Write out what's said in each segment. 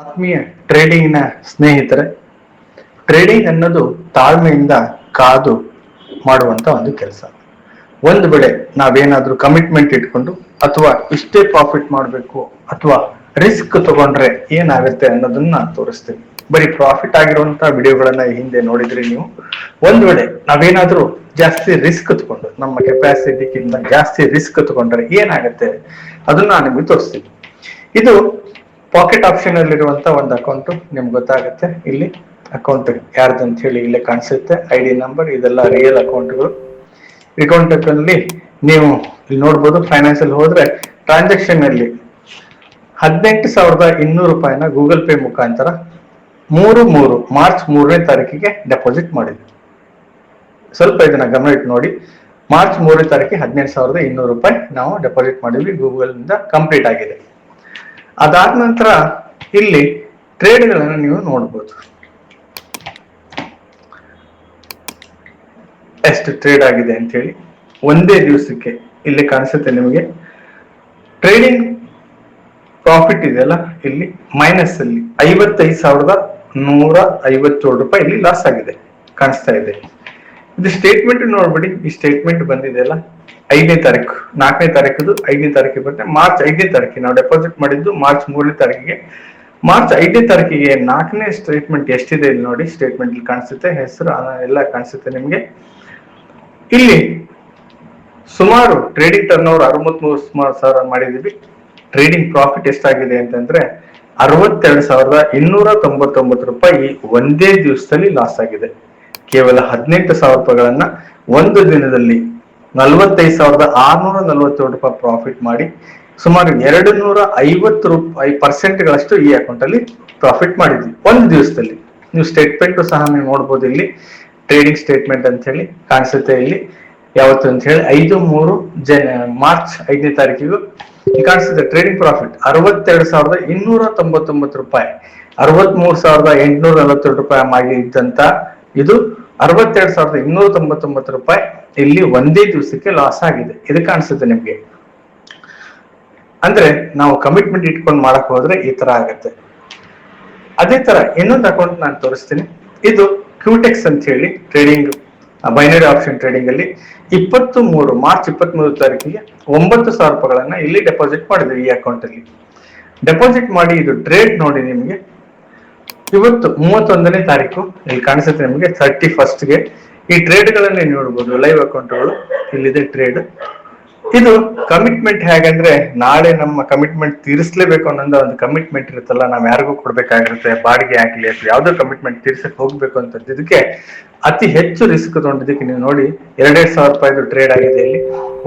ಆತ್ಮೀಯ ಟ್ರೇಡಿಂಗ್ನ ಸ್ನೇಹಿತರೆ, ಟ್ರೇಡಿಂಗ್ ಅನ್ನೋದು ತಾಳ್ಮೆಯಿಂದ ಕಾದು ಮಾಡುವಂತ ಒಂದು ಕೆಲಸ. ಒಂದು ವೇಳೆ ನಾವೇನಾದ್ರೂ ಕಮಿಟ್ಮೆಂಟ್ ಇಟ್ಕೊಂಡು ಅಥವಾ ಇಷ್ಟೇ ಪ್ರಾಫಿಟ್ ಮಾಡಬೇಕು ಅಥವಾ ರಿಸ್ಕ್ ತಗೊಂಡ್ರೆ ಏನಾಗುತ್ತೆ ಅನ್ನೋದನ್ನ ತೋರಿಸ್ತೀವಿ. ಬರೀ ಪ್ರಾಫಿಟ್ ಆಗಿರುವಂತಹ ವಿಡಿಯೋಗಳನ್ನ ಹಿಂದೆ ನೋಡಿದ್ರಿ ನೀವು. ಒಂದ್ ವೇಳೆ ನಾವೇನಾದ್ರೂ ಜಾಸ್ತಿ ರಿಸ್ಕ್ ತಗೊಂಡು ನಮ್ಮ ಕೆಪಾಸಿಟಿಗಿಂತ ಜಾಸ್ತಿ ರಿಸ್ಕ್ ತಗೊಂಡ್ರೆ ಏನಾಗುತ್ತೆ ಅದನ್ನ ನಿಮ್ಗೆ ತೋರಿಸ್ತೀವಿ. ಇದು ಪಾಕೆಟ್ ಆಪ್ಷನ್ ಅಲ್ಲಿರುವಂತ ಒಂದು ಅಕೌಂಟ್ ನಿಮ್ಗೆ ಗೊತ್ತಾಗುತ್ತೆ. ಇಲ್ಲಿ ಅಕೌಂಟ್ ಯಾರ್ದು ಅಂತ ಹೇಳಿ ಇಲ್ಲೇ ಕಾಣಿಸುತ್ತೆ. ID ನಂಬರ್, ಇದೆಲ್ಲ ರಿಯಲ್ ಅಕೌಂಟ್ಗಳು. ಅಕೌಂಟ್ ಅಲ್ಲಿ ನೀವು ಇಲ್ಲಿ ನೋಡ್ಬೋದು. ಫೈನಾನ್ಸ್ ಅಲ್ಲಿ ಹೋದ್ರೆ ಟ್ರಾನ್ಸಾಕ್ಷನ್ ಅಲ್ಲಿ 18,200 ರೂಪಾಯಿನ ಗೂಗಲ್ ಪೇ ಮುಖಾಂತರ ಮಾರ್ಚ್ 3ನೇ ತಾರೀಕಿಗೆ ಡೆಪಾಸಿಟ್ ಮಾಡಿದ್ವಿ. ಸ್ವಲ್ಪ ಇದನ್ನ ಗಮನ ಇಟ್ಟು ನೋಡಿ. ಮಾರ್ಚ್ 3ನೇ ತಾರೀಕಿಗೆ 18,200 ರೂಪಾಯಿ ನಾವು ಡೆಪಾಸಿಟ್ ಮಾಡಿದ್ವಿ. ಗೂಗಲ್ ಇಂದ ಕಂಪ್ಲೀಟ್ ಆಗಿದೆ. ಅದಾದ ನಂತರ ಇಲ್ಲಿ ಟ್ರೇಡ್ಗಳನ್ನ ನೀವು ನೋಡ್ಬೋದು. ಎಷ್ಟು ಟ್ರೇಡ್ ಆಗಿದೆ ಅಂತ ಹೇಳಿ ಒಂದೇ ದಿವಸಕ್ಕೆ ಇಲ್ಲಿ ಕಾಣಿಸುತ್ತೆ ನಿಮಗೆ. ಟ್ರೇಡಿಂಗ್ ಪ್ರಾಫಿಟ್ ಇದೆಯಲ್ಲ, ಇಲ್ಲಿ ಮೈನಸ್ ಅಲ್ಲಿ 55,157 ರೂಪಾಯಿ ಇಲ್ಲಿ ಲಾಸ್ ಆಗಿದೆ ಕಾಣಿಸ್ತಾ ಇದೆ. ಇದು ಸ್ಟೇಟ್ಮೆಂಟ್ ನೋಡ್ಬಿಡಿ. ಈ ಸ್ಟೇಟ್ಮೆಂಟ್ ಬಂದಿದೆಯಲ್ಲ 5ನೇ ತಾರೀಕು, 4ನೇ ತಾರೀಕು, 5ನೇ ತಾರೀಕಿಗೆ ಬರುತ್ತೆ. ಮಾರ್ಚ್ 5ನೇ ತಾರೀಕಿಗೆ ನಾವು ಡೆಪಾಸಿಟ್ ಮಾಡಿದ್ದು ಮಾರ್ಚ್ 3ನೇ ತಾರೀಕಿಗೆ. ಮಾರ್ಚ್ 5ನೇ ತಾರೀಕಿಗೆ 4ನೇ ಸ್ಟೇಟ್ಮೆಂಟ್ ಎಷ್ಟಿದೆ ಇಲ್ಲಿ ನೋಡಿ. ಸ್ಟೇಟ್ಮೆಂಟ್ ಇಲ್ಲಿ ಕಾಣಿಸುತ್ತೆ, ಹೆಸರು ಎಲ್ಲ ಕಾಣಿಸುತ್ತೆ ನಿಮ್ಗೆ. ಇಲ್ಲಿ ಸುಮಾರು ಟ್ರೇಡಿಂಗ್ ಟರ್ನ್ ಓವರ್ 63,000 ಮಾಡಿದೀವಿ. ಟ್ರೇಡಿಂಗ್ ಪ್ರಾಫಿಟ್ ಎಷ್ಟಾಗಿದೆ ಅಂತಂದ್ರೆ 62,299 ರೂಪಾಯಿ ಒಂದೇ ದಿವಸದಲ್ಲಿ ಲಾಸ್ ಆಗಿದೆ. ಕೇವಲ 18,000 ರೂಪಾಯಿಗಳನ್ನ ಒಂದು ದಿನದಲ್ಲಿ 45,647 ರೂಪಾಯಿ ಪ್ರಾಫಿಟ್ ಮಾಡಿ ಸುಮಾರು 250% ಈ ಅಕೌಂಟ್ ಅಲ್ಲಿ ಪ್ರಾಫಿಟ್ ಮಾಡಿದ್ವಿ ಒಂದು ದಿವಸದಲ್ಲಿ. ನೀವು ಸ್ಟೇಟ್ಮೆಂಟ್ ಸಹ ನೀವು ನೋಡ್ಬೋದು. ಇಲ್ಲಿ ಟ್ರೇಡಿಂಗ್ ಸ್ಟೇಟ್ಮೆಂಟ್ ಅಂತ ಹೇಳಿ ಕಾಣಿಸುತ್ತೆ. ಇಲ್ಲಿ ಯಾವತ್ತು ಅಂತ ಹೇಳಿ ಮಾರ್ಚ್ 5ನೇ ತಾರೀಕಿಗೂ ಕಾಣಿಸುತ್ತೆ. ಟ್ರೇಡಿಂಗ್ ಪ್ರಾಫಿಟ್ 62,299 ರೂಪಾಯಿ, 63,842 ರೂಪಾಯಿ ಮಾಡಿದ್ದಂತ ಇದು 62,299 ರೂಪಾಯಿ ಇಲ್ಲಿ ಒಂದೇ ದಿವಸಕ್ಕೆ ಲಾಸ್ ಆಗಿದೆ. ಇದು ಕಾಣಿಸುತ್ತೆ ನಿಮ್ಗೆ. ಅಂದ್ರೆ ನಾವು ಕಮಿಟ್ಮೆಂಟ್ ಇಟ್ಕೊಂಡು ಮಾಡಕ್ ಹೋದ್ರೆ ಈ ತರ ಆಗತ್ತೆ. ಅದೇ ತರ ಇನ್ನೊಂದು ಅಕೌಂಟ್ ನಾನು ತೋರಿಸ್ತೀನಿ. ಇದು ಕ್ಯೂಟೆಕ್ಸ್ ಅಂತ ಹೇಳಿ ಟ್ರೇಡಿಂಗ್, ಬೈನರಿ ಆಪ್ಷನ್ ಟ್ರೇಡಿಂಗ್ ಅಲ್ಲಿ ಮಾರ್ಚ್ 23 ತಾರೀಕಿಗೆ 9,000 ರೂಪಾಯಿಗಳನ್ನ ಇಲ್ಲಿ ಡೆಪಾಸಿಟ್ ಮಾಡಿದ್ವಿ. ಈ ಅಕೌಂಟ್ ಅಲ್ಲಿ ಡೆಪಾಸಿಟ್ ಮಾಡಿ ಇದು ಟ್ರೇಡ್ ನೋಡಿ ನಿಮ್ಗೆ. ಇವತ್ತು 31ನೇ ತಾರೀಕು ಇಲ್ಲಿ ಕಾಣಿಸುತ್ತೆ ನಿಮ್ಗೆ 31ಗೆ. ಈ ಟ್ರೇಡ್ ಗಳನ್ನ ನೋಡ್ಬೋದು. ಲೈವ್ ಅಕೌಂಟ್ಗಳು ಇಲ್ಲಿದೆ ಟ್ರೇಡ್. ಇದು ಕಮಿಟ್ಮೆಂಟ್ ಹೇಗಂದ್ರೆ ನಾಳೆ ನಮ್ಮ ಕಮಿಟ್ಮೆಂಟ್ ತೀರಿಸಲೇಬೇಕು ಅನ್ನೋ ಒಂದು ಕಮಿಟ್ಮೆಂಟ್ ಇರುತ್ತಲ್ಲ, ನಾವ್ ಯಾರಿಗೂ ಕೊಡ್ಬೇಕಾಗಿರುತ್ತೆ, ಬಾಡಿಗೆ ಆಗ್ಲಿ ಅಥವಾ ಯಾವ್ದೋ ಕಮಿಟ್ಮೆಂಟ್ ತೀರ್ಸಕ್ ಹೋಗ್ಬೇಕು ಅಂತ ಇದಕ್ಕೆ ಅತಿ ಹೆಚ್ಚು ರಿಸ್ಕ್ ತಗೊಂಡಿದ್ದಕ್ಕೆ ನೀವು ನೋಡಿ 2,000 ರೂಪಾಯಿದು ಟ್ರೇಡ್ ಆಗಿದೆ. ಇಲ್ಲಿ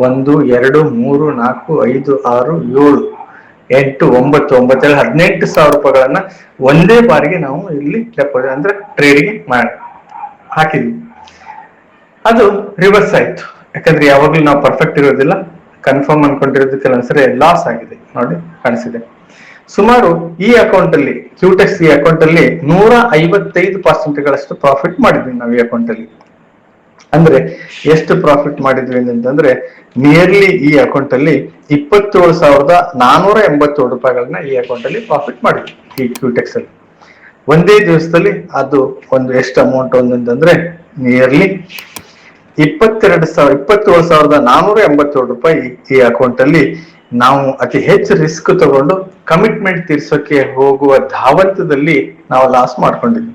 1 2 3 4 5 6 7 8 9 18,000 ರೂಪಾಯಿಗಳನ್ನ ಒಂದೇ ಬಾರಿಗೆ ನಾವು ಇಲ್ಲಿ ಡೆಪಾಸಿಟ್ ಅಂದ್ರೆ ಟ್ರೇಡ್ಗೆ ಹಾಕಿದ್ವಿ. ಅದು ರಿವರ್ಸ್ ಆಯ್ತು. ಯಾಕಂದ್ರೆ ಯಾವಾಗ್ಲೂ ನಾವು ಪರ್ಫೆಕ್ಟ್ ಇರೋದಿಲ್ಲ. ಕನ್ಫರ್ಮ್ ಅನ್ಕೊಂಡಿರೋದು ಕೆಲವೊಂದ್ಸರಿ ಲಾಸ್ ಆಗಿದೆ ನೋಡಿ ಕಾಣಿಸಿದೆ. ಸುಮಾರು ಈ ಅಕೌಂಟ್ ಅಲ್ಲಿ ಕ್ಯೂಟೆಕ್ಸ್ ಈ ಅಕೌಂಟ್ ಅಲ್ಲಿ 155% ಪ್ರಾಫಿಟ್ ಮಾಡಿದ್ವಿ ನಾವು ಈ ಅಕೌಂಟ್ ಅಲ್ಲಿ. ಅಂದ್ರೆ ಎಷ್ಟು ಪ್ರಾಫಿಟ್ ಮಾಡಿದ್ವಿ ಅಂತಂದ್ರೆ ನಿಯರ್ಲಿ ಈ ಅಕೌಂಟ್ ಅಲ್ಲಿ 27,487 ರೂಪಾಯಿಗಳನ್ನ ಈ ಅಕೌಂಟ್ ಅಲ್ಲಿ ಪ್ರಾಫಿಟ್ ಮಾಡಿದ್ವಿ ಈ ಕ್ಯೂಟೆಕ್ಸ್ ಅಲ್ಲಿ ಒಂದೇ ದಿವಸದಲ್ಲಿ. ಅದು ಒಂದು ಎಷ್ಟು ಅಮೌಂಟ್ ಅಂತಂದ್ರೆ ನಿಯರ್ಲಿ 27,487 ರೂಪಾಯಿ ಈ ಅಕೌಂಟ್ ಅಲ್ಲಿ ನಾವು ಅತಿ ಹೆಚ್ಚು ರಿಸ್ಕ್ ತಗೊಂಡು ಕಮಿಟ್ಮೆಂಟ್ ತೀರ್ಸೋಕೆ ಹೋಗುವ ಧಾವಂತದಲ್ಲಿ ನಾವು ಲಾಸ್ ಮಾಡ್ಕೊಂಡಿದ್ವಿ.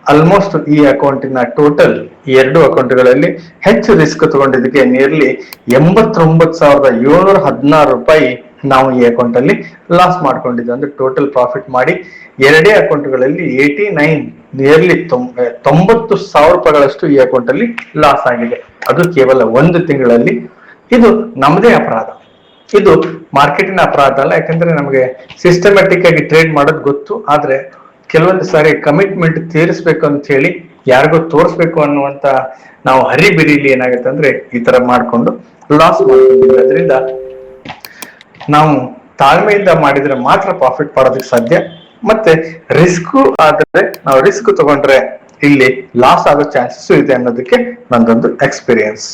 ಆಲ್ಮೋಸ್ಟ್ ಈ ಅಕೌಂಟಿನ ಟೋಟಲ್ 2 ಅಕೌಂಟ್ಗಳಲ್ಲಿ ಹೆಚ್ಚು ರಿಸ್ಕ್ ತಗೊಂಡಿದ್ದಕ್ಕೆ ನಿಯರ್ಲಿ 89,716 ರೂಪಾಯಿ ನಾವು ಈ ಅಕೌಂಟ್ ಅಲ್ಲಿ ಲಾಸ್ ಮಾಡ್ಕೊಂಡಿದ್ವಿ. ಅಂದ್ರೆ ಟೋಟಲ್ ಪ್ರಾಫಿಟ್ ಮಾಡಿ 2 ಅಕೌಂಟ್ಗಳಲ್ಲಿ 89 ನಿಯರ್ಲಿ 90,000 ರೂಪಾಯಿಗಳಷ್ಟು ಈ ಅಕೌಂಟ್ ಅಲ್ಲಿ ಲಾಸ್ ಆಗಿದೆ. ಅದು ಕೇವಲ ಒಂದು ತಿಂಗಳಲ್ಲಿ. ಇದು ನಮ್ಮದೇ ಅಪರಾಧ, ಇದು ಮಾರ್ಕೆಟಿನ ಅಪರಾಧ ಅಲ್ಲ. ಯಾಕಂದ್ರೆ ನಮಗೆ ಸಿಸ್ಟಮ್ಯಾಟಿಕ್ ಆಗಿ ಟ್ರೇಡ್ ಮಾಡೋದು ಗೊತ್ತು. ಆದ್ರೆ ಕೆಲವೊಂದು ಸಾರಿ ಕಮಿಟ್ಮೆಂಟ್ ತೀರಿಸ್ಬೇಕು ಅಂತ ಹೇಳಿ ಯಾರಿಗೂ ತೋರಿಸ್ಬೇಕು ಅನ್ನುವಂತ ನಾವು ಹರಿಬಿರಿಲಿ ಏನಾಗುತ್ತೆ ಅಂದ್ರೆ ಈ ತರ ಮಾಡ್ಕೊಂಡು ಲಾಸ್ ಮಾಡ್ಕೊಂಡಿದ್ವಿ. ಅದರಿಂದ ನಾವು ತಾಳ್ಮೆಯಿಂದ ಮಾಡಿದ್ರೆ ಮಾತ್ರ ಪ್ರಾಫಿಟ್ ಮಾಡೋದಕ್ಕೆ ಸಾಧ್ಯ. ಮತ್ತೆ ರಿಸ್ಕ್ ಆದ್ರೆ ನಾವು ರಿಸ್ಕ್ ತಗೊಂಡ್ರೆ ಇಲ್ಲಿ ಲಾಸ್ ಆಗೋ ಚಾನ್ಸಸ್ ಇದೆ ಅನ್ನೋದಕ್ಕೆ ನಂದೊಂದು ಎಕ್ಸ್ಪೀರಿಯನ್ಸ್.